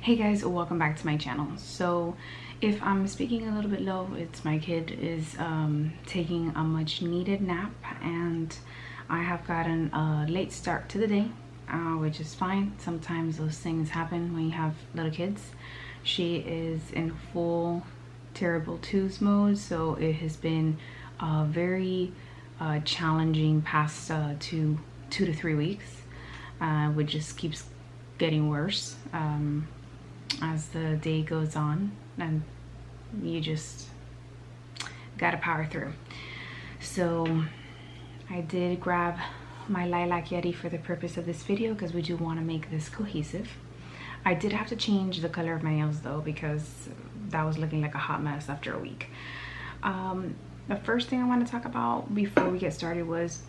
Hey guys, welcome back to my channel. So if I'm speaking a little bit low, it's my kid is taking a much needed nap, and I have gotten a late start to the day, which is fine. Sometimes those things happen when you have little kids. She is in full terrible twos mode, so it has been very challenging past 2 to 3 weeks, which just keeps getting worse as the day goes on, and you just gotta power through. So I did grab my Lilac Yeti for the purpose of this video because we do want to make this cohesive. I did have to change the color of my nails though, because that was looking like a hot mess after a week. The first thing I want to talk about before we get started was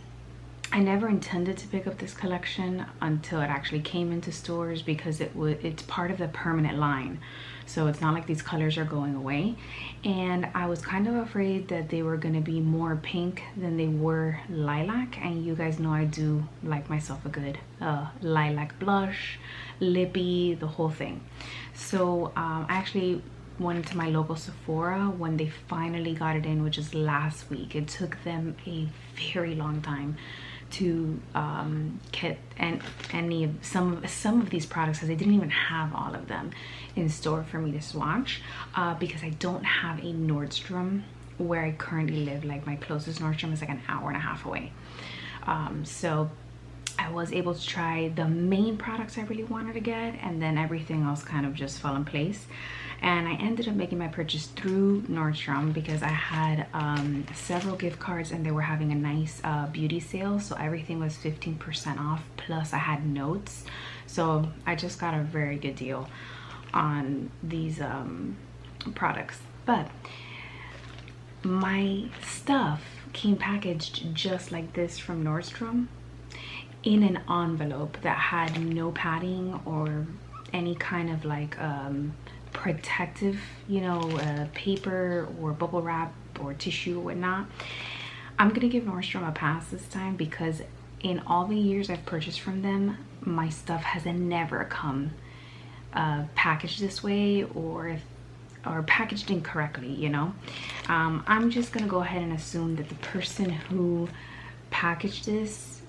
I never intended to pick up this collection until it actually came into stores, because it's part of the permanent line. So it's not like these colors are going away. And I was kind of afraid that they were going to be more pink than they were lilac. And you guys know I do like myself a good lilac blush, lippy, the whole thing. So I actually went to my local Sephora when they finally got it in, which is last week. It took them a very long time to get some of these products, because they didn't even have all of them in store for me to swatch, because I don't have a Nordstrom where I currently live. Like, my closest Nordstrom is like an hour and a half away. So I was able to try the main products I really wanted to get, and then everything else kind of just fell in place. And I ended up making my purchase through Nordstrom because I had several gift cards, and they were having a nice beauty sale. So everything was 15% off, plus I had notes. So I just got a very good deal on these products. But my stuff came packaged just like this from Nordstrom, in an envelope that had no padding or any kind of like protective, paper or bubble wrap or tissue or whatnot. I'm gonna give Nordstrom a pass this time, because in all the years I've purchased from them, my stuff has never come packaged this way or packaged incorrectly. I'm just gonna go ahead and assume that the person who packaged this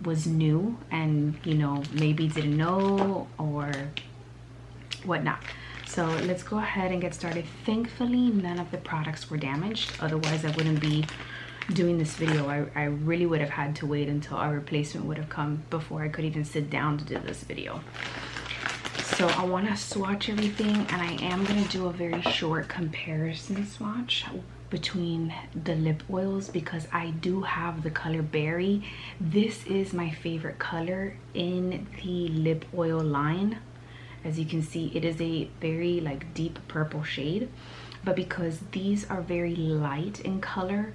was new and maybe didn't know or whatnot. So let's go ahead and get started. Thankfully, none of the products were damaged, otherwise I wouldn't be doing this video. I really would have had to wait until our replacement would have come before I could even sit down to do this video. So I want to swatch everything, and I am going to do a very short comparison swatch between the lip oils, because I do have the color Berry. This is my favorite color in the lip oil line. As you can see, it is a very like deep purple shade, but because these are very light in color,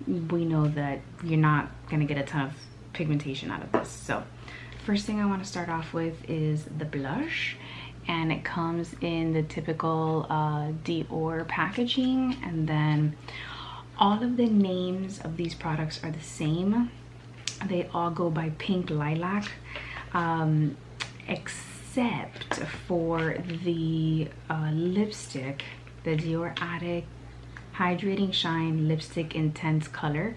we know that you're not gonna get a ton of pigmentation out of this. So first thing I want to start off with is the blush, and it comes in the typical Dior packaging, and then all of the names of these products are the same. They all go by Pink Lilac, except for the lipstick, the Dior Addict Hydrating Shine Lipstick Intense color.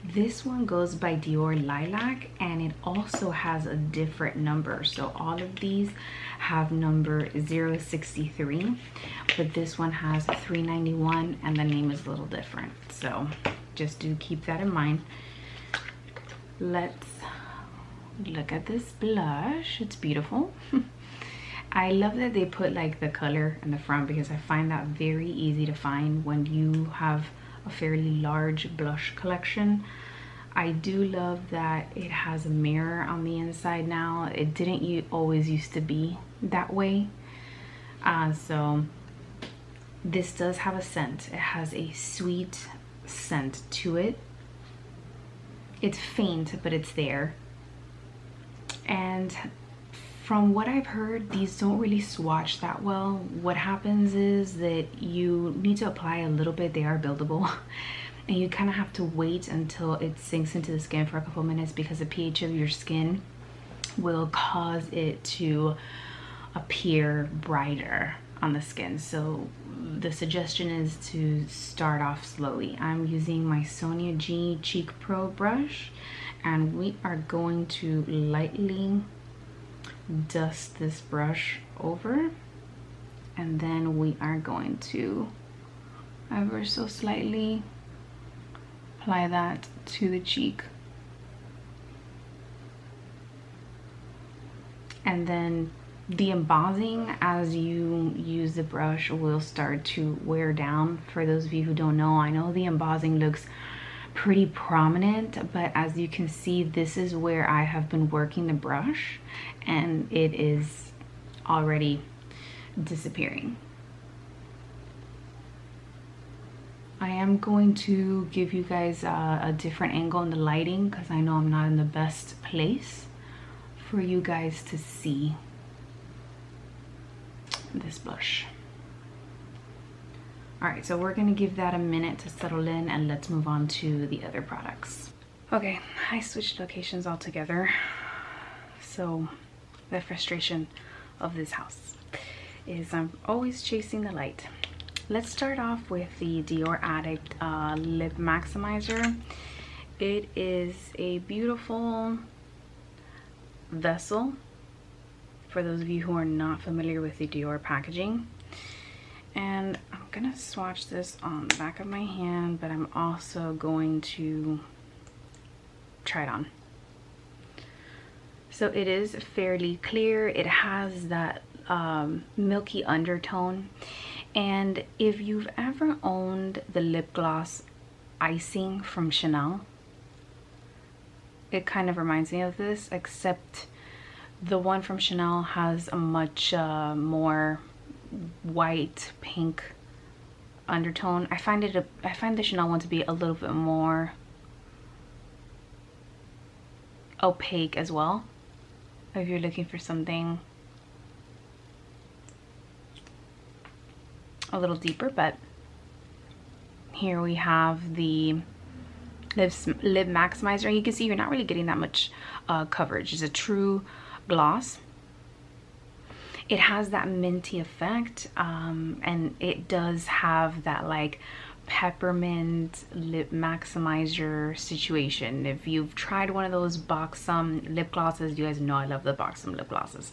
This one goes by Dior Lilac, and it also has a different number. So all of these have number 063, but this one has 391, and the name is a little different. So just do keep that in mind. Let's look at this blush. It's beautiful. I love that they put like the color in the front, because I find that very easy to find when you have a fairly large blush collection. I do love that it has a mirror on the inside now. It didn't always used to be that way. So this does have a scent. It has a sweet scent to it. It's faint, but it's there. And from what I've heard, these don't really swatch that well. What happens is that you need to apply a little bit. They are buildable. And you kind of have to wait until it sinks into the skin for a couple minutes, because the pH of your skin will cause it to appear brighter on the skin. So the suggestion is to start off slowly. I'm using my Sonia G Cheek Pro brush, and we are going to lightly dust this brush over, and then we are going to ever so slightly apply that to the cheek. And then the embossing as you use the brush will start to wear down. For those of you who don't know, I know the embossing looks pretty prominent, but as you can see, this is where I have been working the brush and it is already disappearing. I am going to give you guys a different angle in the lighting because I know I'm not in the best place for you guys to see this blush. All right, so we're gonna give that a minute to settle in and let's move on to the other products. Okay, I switched locations altogether. So the frustration of this house is I'm always chasing the light. Let's start off with the Dior Addict Lip Maximizer. It is a beautiful vessel for those of you who are not familiar with the Dior packaging. And I'm gonna swatch this on the back of my hand, but I'm also going to try it on. So it is fairly clear. It has that milky undertone. And if you've ever owned the lip gloss icing from Chanel, it kind of reminds me of this, except the one from Chanel has a much more white pink undertone. I find the Chanel one to be a little bit more opaque as well, if you're looking for something a little deeper. But here we have the lip maximizer, and you can see you're not really getting that much coverage. It's a true gloss. It has that minty effect, and it does have that like peppermint lip maximizer situation. If you've tried one of those Buxom lip glosses, you guys know I love the Buxom lip glosses.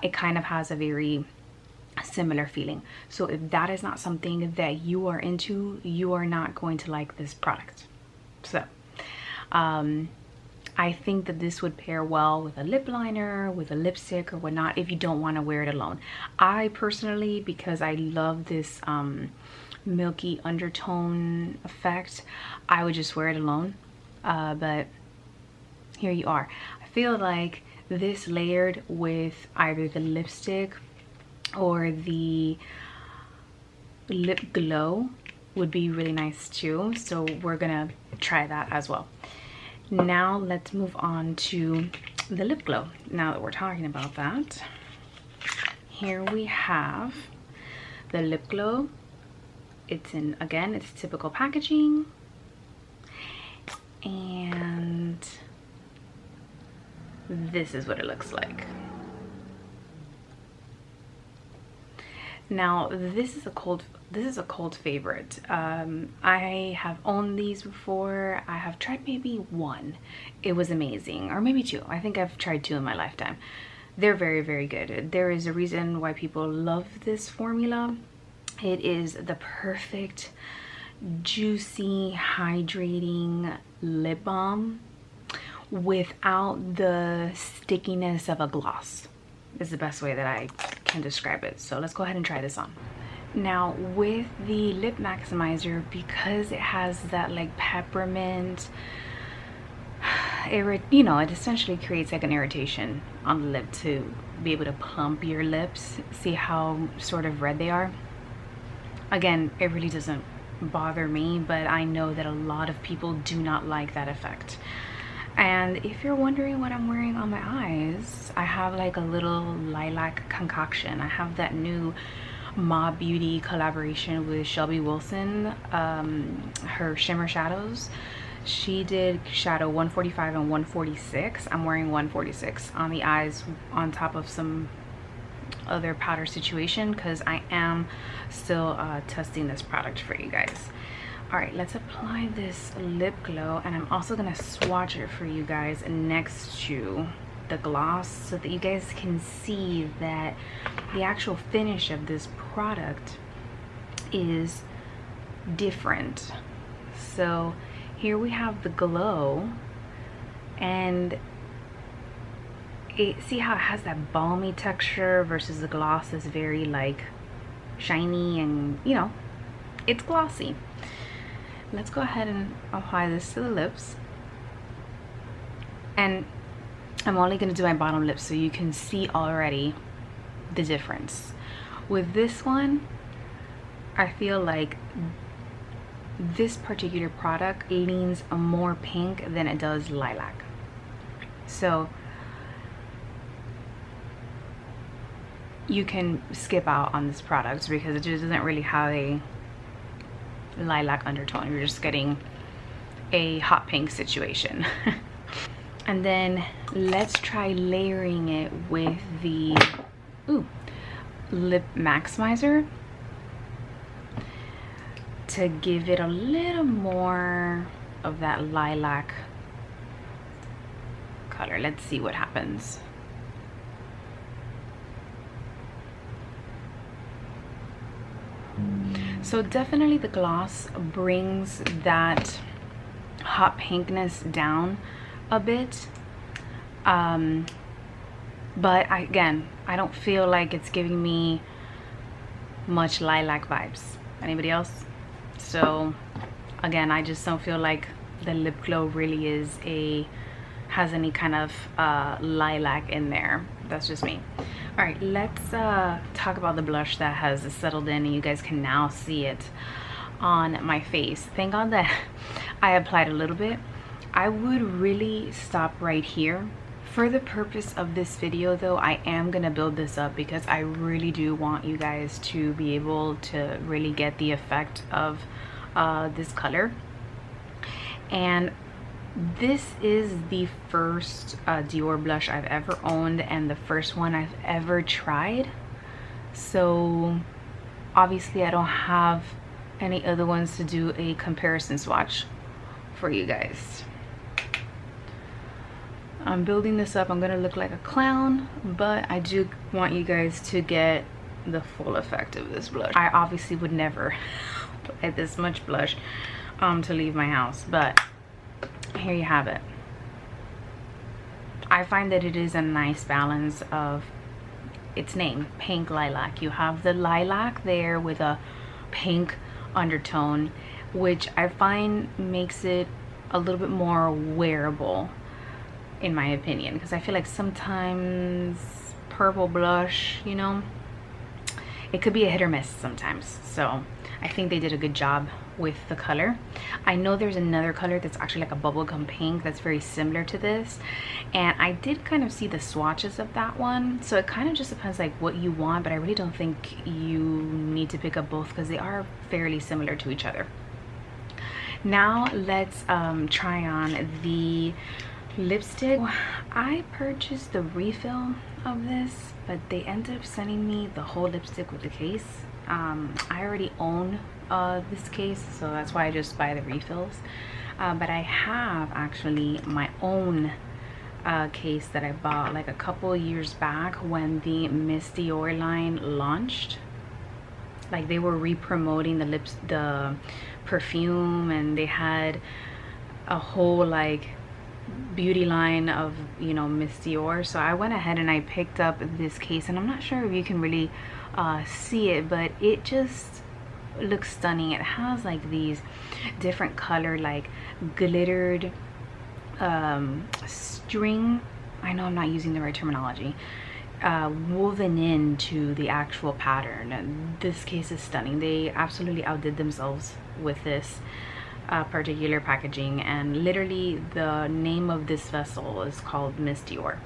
It kind of has a very similar feeling. So if that is not something that you are into, you are not going to like this product. So I think that this would pair well with a lip liner, with a lipstick or whatnot, if you don't want to wear it alone. I personally, because I love this milky undertone effect, I would just wear it alone. But here you are. I feel like this layered with either the lipstick or the lip glow would be really nice too. So we're gonna try that as well. Now let's move on to the lip glow. Now that we're talking about that, here we have the lip glow. It's in, again, it's typical packaging, and this is what it looks like. Now this is a cult favorite. I have owned these before. I have tried maybe one. It was amazing, or maybe two. I think I've tried two in my lifetime. They're very, very good. There is a reason why people love this formula. It is the perfect, juicy, hydrating lip balm without the stickiness of a gloss. Is the best way that I can describe it. So let's go ahead and try this on. Now with the lip maximizer, because it has that like peppermint, you know, it essentially creates like an irritation on the lip to be able to plump your lips. See how sort of red they are? Again, it really doesn't bother me, but I know that a lot of people do not like that effect. And if you're wondering what I'm wearing on my eyes, I have like a little lilac concoction. I have that new Ma Beauty collaboration with Shelby Wilson, her shimmer shadows. She did shadow 145 and 146. I'm wearing 146 on the eyes on top of some other powder situation because I am still testing this product for you guys. All right, let's apply this lip glow, and I'm also gonna swatch it for you guys next to the gloss so that you guys can see that the actual finish of this product is different. So here we have the glow, and see how it has that balmy texture versus the gloss is very like shiny and, you know, it's glossy. Let's go ahead and apply this to the lips, and I'm only going to do my bottom lip so you can see already the difference. With this one, I feel like this particular product leans more pink than it does lilac. So you can skip out on this product because it just doesn't really have a lilac undertone. You're just getting a hot pink situation. And then let's try layering it with the lip maximizer to give it a little more of that lilac color. Let's see what happens. So definitely the gloss brings that hot pinkness down a bit, but again, I don't feel like it's giving me much lilac vibes. Anybody else? So again, I just don't feel like the lip glow really has any kind of lilac in there. That's just me. All right, let's talk about the blush that has settled in, and you guys can now see it on my face. Thank God that I applied a little bit. I would really stop right here. For the purpose of this video though, I am gonna build this up because I really do want you guys to be able to really get the effect of this color. And this is the first Dior blush I've ever owned and the first one I've ever tried. So obviously I don't have any other ones to do a comparison swatch for you guys. I'm building this up. I'm gonna look like a clown, but I do want you guys to get the full effect of this blush. I obviously would never apply this much blush to leave my house, but here you have it. I find that it is a nice balance of its name, pink lilac. You have the lilac there with a pink undertone, which I find makes it a little bit more wearable in my opinion, because I feel like sometimes purple blush, you know, it could be a hit or miss sometimes. So I think they did a good job with the color. I know there's another color that's actually like a bubblegum pink that's very similar to this, and I did kind of see the swatches of that one, so it kind of just depends like what you want, but I really don't think you need to pick up both because they are fairly similar to each other. Now let's try on the lipstick. I purchased the refill of this, but they ended up sending me the whole lipstick with the case. I already own this case, so that's why I just buy the refills, but I have actually my own case that I bought like a couple years back when the Miss Dior line launched. Like they were re-promoting the perfume, and they had a whole like beauty line of, you know, Miss Dior. So I went ahead and I picked up this case, and I'm not sure if you can really see it, but it just looks stunning. It has like these different color like glittered string, I know I'm not using the right terminology, woven into the actual pattern. And this case is stunning. They absolutely outdid themselves with this particular packaging, and literally the name of this vessel is called Miss Dior.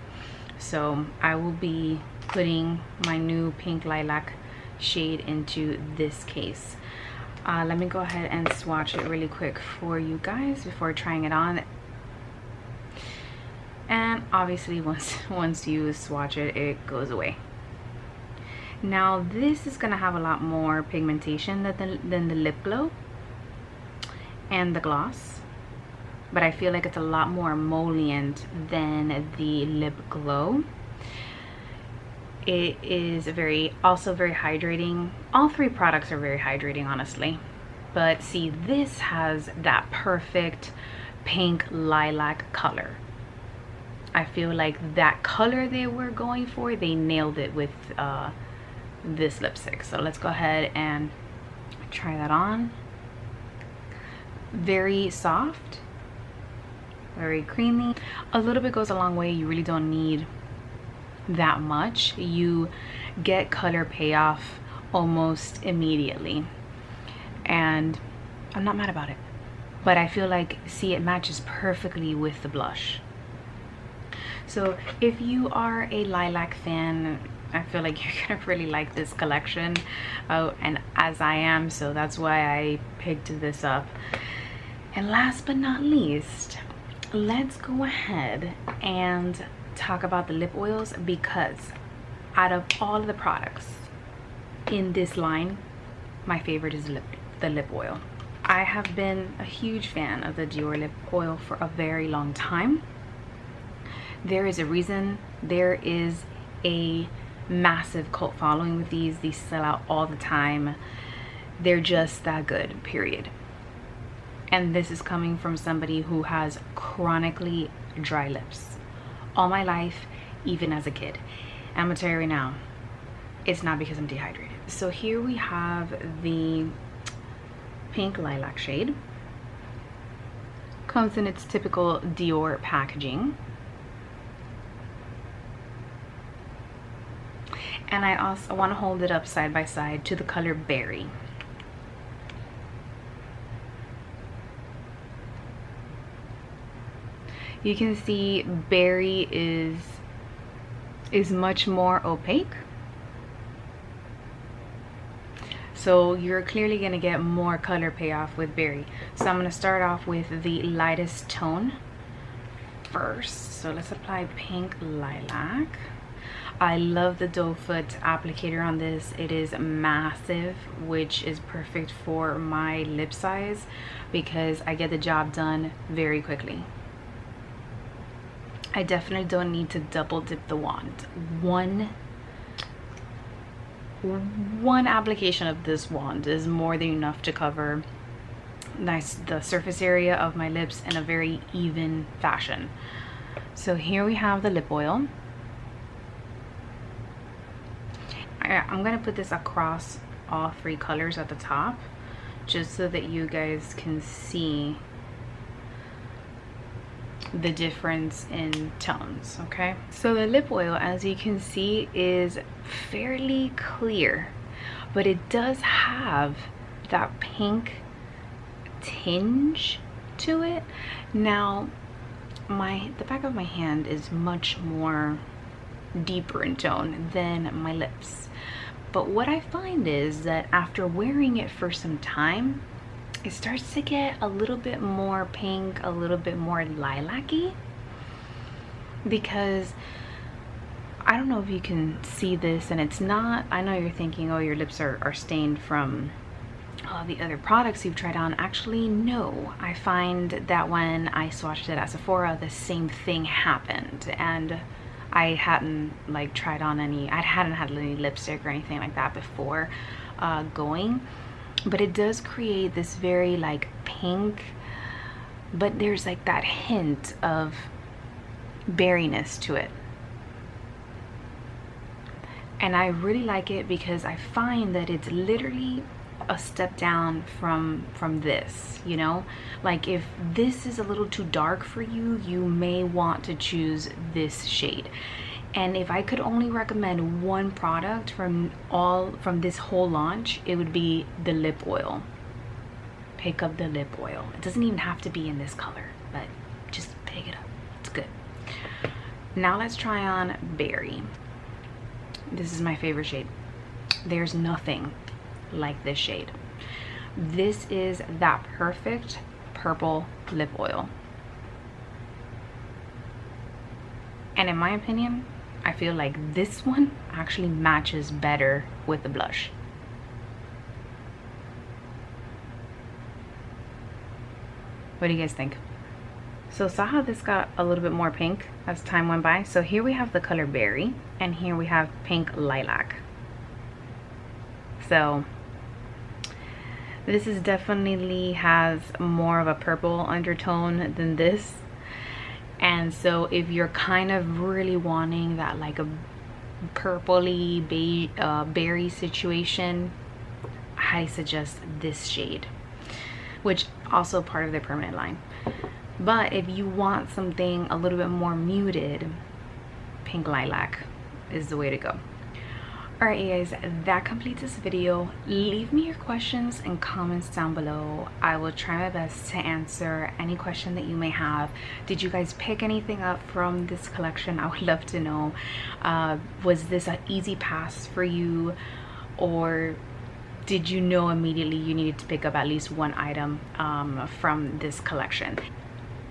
So I will be putting my new pink lilac shade into this case. Let me go ahead and swatch it really quick for you guys before trying it on. And obviously once you swatch it, it goes away. Now this is gonna have a lot more pigmentation than the lip glow and the gloss, but I feel like it's a lot more emollient than the lip glow. It is also very hydrating. All three products are very hydrating, honestly. But see, this has that perfect pink lilac color. I feel like that color they were going for, they nailed it with this lipstick. So let's go ahead and try that on. Very soft, very creamy. A little bit goes a long way. You really don't need that much. You get color payoff almost immediately, and I'm not mad about it. But I feel like, see, it matches perfectly with the blush. So if you are a lilac fan, I feel like you're gonna really like this collection. Oh, and as I am, so that's why I picked this up. And last but not least, let's go ahead and talk about the lip oils, because out of all of the products in this line, my favorite is the lip oil. I have been a huge fan of the Dior lip oil for a very long time. There is a reason. There is a massive cult following with these. These sell out all the time. They're just that good, period. And this is coming from somebody who has chronically dry lips all my life, even as a kid. I'm gonna tell you right now, it's not because I'm dehydrated. So here we have the pink lilac shade. Comes in its typical Dior packaging. And I also want to hold it up side by side to the color Berry. You can see Berry is much more opaque. So you're clearly gonna get more color payoff with Berry. So I'm gonna start off with the lightest tone first. So let's apply pink lilac. I love the doe foot applicator on this. It is massive, which is perfect for my lip size because I get the job done very quickly. I definitely don't need to double dip the wand. One application of this wand is more than enough to cover the surface area of my lips in a very even fashion. So here we have the lip oil. I'm gonna put this across all three colors at the top just so that you guys can see the difference in tones. Okay, so the lip oil, as you can see, is fairly clear, but it does have that pink tinge to it. Now the back of my hand is much more deeper in tone than my lips, but what I find is that after wearing it for some time, it starts to get a little bit more pink, a little bit more lilac-y, because I don't know if you can see this, and it's not, I know you're thinking, oh, your lips are stained from the other products you've tried on. Actually, no. I find that when I swatched it at Sephora, the same thing happened, and I hadn't tried on any, I hadn't had any lipstick or anything like that before going. But it does create this very pink, but there's that hint of berryness to it. And I really like it because I find that it's literally a step down from this, you know? Like, if this is a little too dark for you, you may want to choose this shade. And if I could only recommend one product from this whole launch, it would be the lip oil. Pick up the lip oil. It doesn't even have to be in this color, but just pick it up. It's good. Now let's try on Berry. This is my favorite shade. There's nothing like this shade. This is that perfect purple lip oil. And in my opinion, I feel like this one actually matches better with the blush. What do you guys think? So saw how this got a little bit more pink as time went by. So here we have the color Berry, and here we have pink Lilac. So this is definitely has more of a purple undertone than this. And so if you're kind of really wanting that like a purpley berry situation, I suggest this shade, which also part of the permanent line. But if you want something a little bit more muted, pink Lilac is the way to go. Alright you guys, that completes this video. Leave me your questions and comments down below. I will try my best to answer any question that you may have. Did you guys pick anything up from this collection? I would love to know. Was this an easy pass for you, or did you know immediately you needed to pick up at least one item from this collection?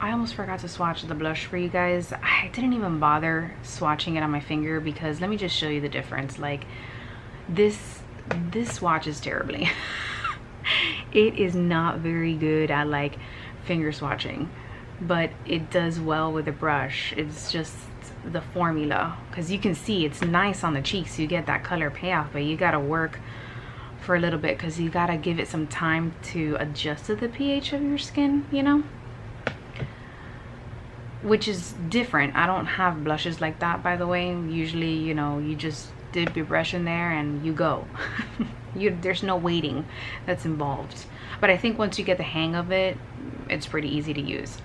I almost forgot to swatch the blush for you guys. I didn't even bother swatching it on my finger because let me just show you the difference. Like this swatches terribly. It is not very good at like finger swatching, but it does well with a brush. It's just the formula, because you can see it's nice on the cheeks. You get that color payoff, but you gotta work for a little bit because you gotta give it some time to adjust to the pH of your skin, you know, which is different. I don't have blushes like that, by the way. Usually, you know, you just dip your brush in there and you go. There's no waiting that's involved. But I think once you get the hang of it, it's pretty easy to use.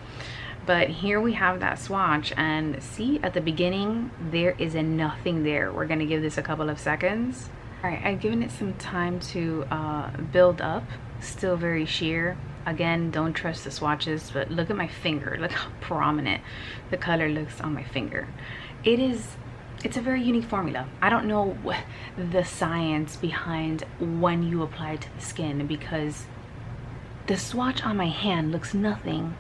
But here we have that swatch, and see at the beginning there is a nothing there. We're gonna give this a couple of seconds. All right, I've given it some time to build up. Still very sheer. Again, don't trust the swatches, but look at my finger. Look how prominent the color looks on my finger. It's a very unique formula. I don't know the science behind when you apply it to the skin, because the swatch on my hand looks nothing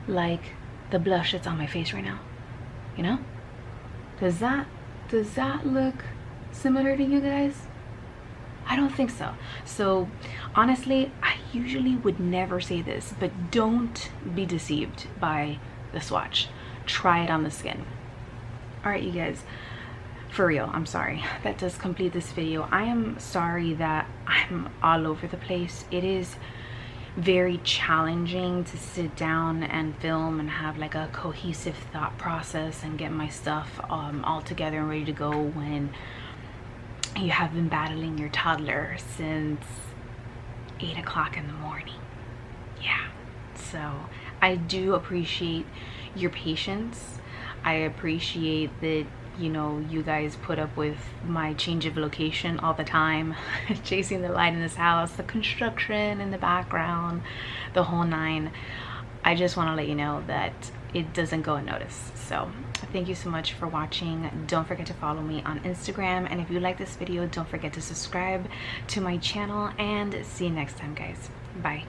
like the blush that's on my face right now. You know? Does that look similar to you guys? I don't think so. So honestly, I usually would never say this, but don't be deceived by the swatch. Try it on the skin. All right, you guys, for real, I'm sorry. That does complete this video. I am sorry that I'm all over the place. It is very challenging to sit down and film and have like a cohesive thought process and get my stuff all together and ready to go when you have been battling your toddler since 8 o'clock in the morning. Yeah, so I do appreciate your patience. I appreciate that, you know, you guys put up with my change of location all the time, chasing the light in this house, the construction in the background, the whole nine. I just want to let you know that it doesn't go unnoticed. So thank you so much for watching. Don't forget to follow me on Instagram, and if you like this video, don't forget to subscribe to my channel, and see you next time, guys. Bye.